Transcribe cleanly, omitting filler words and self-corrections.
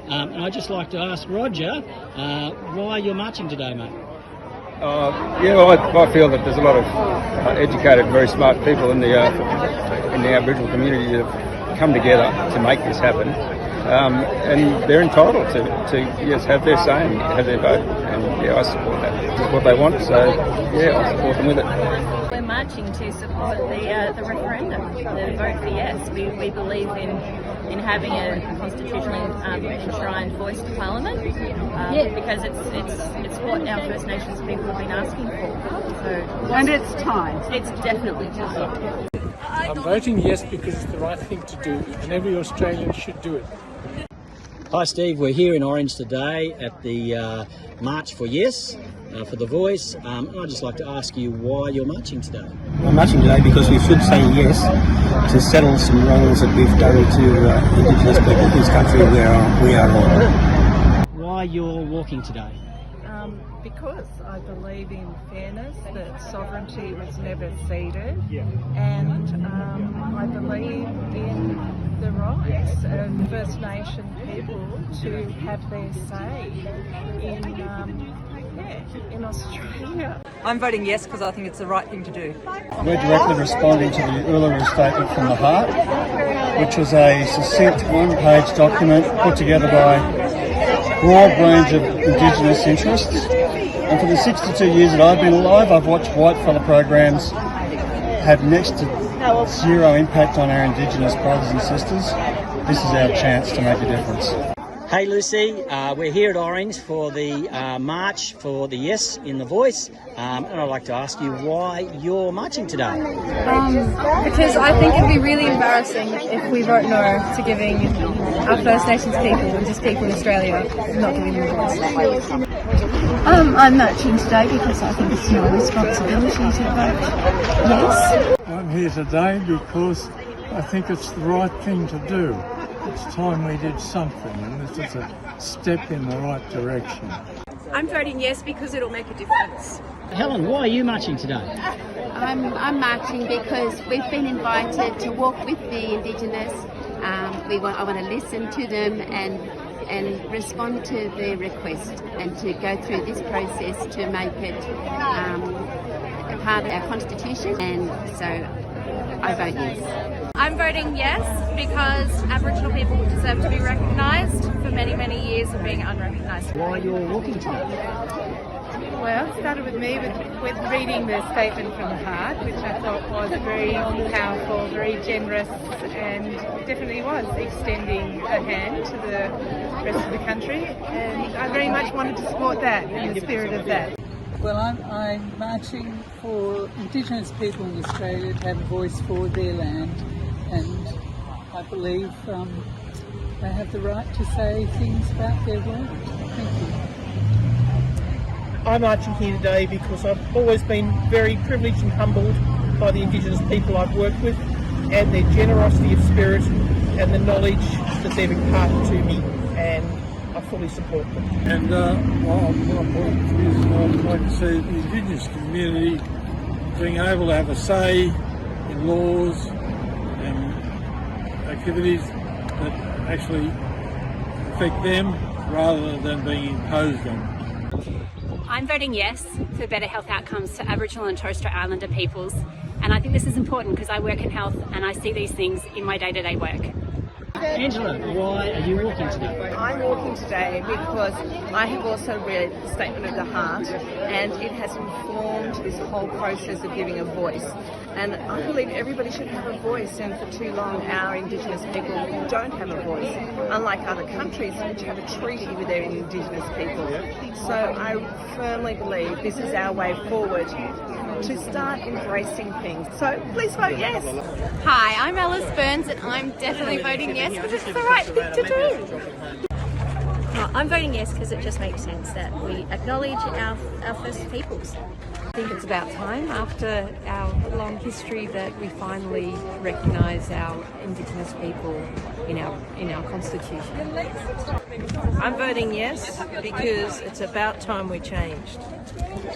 And I'd just like to ask Roger why you're marching today, mate. I feel that there's a lot of educated, very smart people in the Aboriginal community that have come together to make this happen, and they're entitled to yes, have their say and have their vote. And I support that. It's what they want, so I support them with it. We're marching to support the referendum, the vote for yes. We believe in having a constitutionally enshrined voice to Parliament because it's what our First Nations people have been asking for. And it's time. It's definitely time. I'm voting yes because it's the right thing to do, and every Australian should do it. Hi Steve, we're here in Orange today at the March for Yes, for the Voice. I'd just like to ask you why you're marching today. I'm marching today because we should say yes to settle some wrongs that we've done to Indigenous people in this country where we are all. Why you're walking today? Because I believe in fairness, that sovereignty was never ceded, and I believe in the rights of First Nation people to have their say in Australia. I'm voting yes because I think it's the right thing to do. We're directly responding to the Uluru Statement from the Heart, which was a succinct one-page document put together by a broad range of Indigenous interests. And for the 62 years that I've been alive, I've watched whitefella programs have next to zero impact on our Indigenous brothers and sisters. This is our chance to make a difference. Hey Lucy, we're here at Orange for the March for the Yes in the Voice, and I'd like to ask you why you're marching today. Because I think it'd be really embarrassing if we vote no to giving our First Nations people and just people in Australia not giving them a voice. I'm marching today because I think it's my responsibility to vote yes. I'm here today because I think it's the right thing to do. It's time we did something, and this is a step in the right direction. I'm voting yes because it'll make a difference. Helen, why are you marching today? I'm marching because we've been invited to walk with the Indigenous. I want to listen to them and respond to their request and to go through this process to make it a part of our constitution, and so I vote yes. I'm voting yes because Aboriginal people deserve to be recognised for many, many years of being unrecognised. Why you're walking today? Well, it started with me with reading the Statement from the Heart, which I thought was very powerful, very generous, and definitely was extending a hand to the rest of the country. And I very much wanted to support that in the spirit of that. Well, I'm marching for Indigenous people in Australia to have a voice for their land, and I believe they have the right to say things about their work. Thank you. I'm marching here today because I've always been very privileged and humbled by the Indigenous people I've worked with, and their generosity of spirit and the knowledge that they've imparted to me, and I fully support them. And my point is I'd like to see the Indigenous community being able to have a say in laws and activities that actually affect them rather than being imposed on. I'm voting yes for better health outcomes to Aboriginal and Torres Strait Islander peoples, and I think this is important because I work in health and I see these things in my day-to-day work. Angela, why are you walking today? I'm walking today because I have also read the Statement of the Heart, and it has informed this whole process of giving a voice. And I believe everybody should have a voice, and for too long our Indigenous people don't have a voice, unlike other countries which have a treaty with their Indigenous people. So I firmly believe this is our way forward to start embracing things. So please vote yes. Hi, I'm Alice Burns and I'm definitely voting yes because it's the right thing to do. I'm voting yes because it just makes sense that we acknowledge our First Peoples. I think it's about time, after our long history, that we finally recognise our Indigenous people in our constitution. I'm voting yes because it's about time we changed.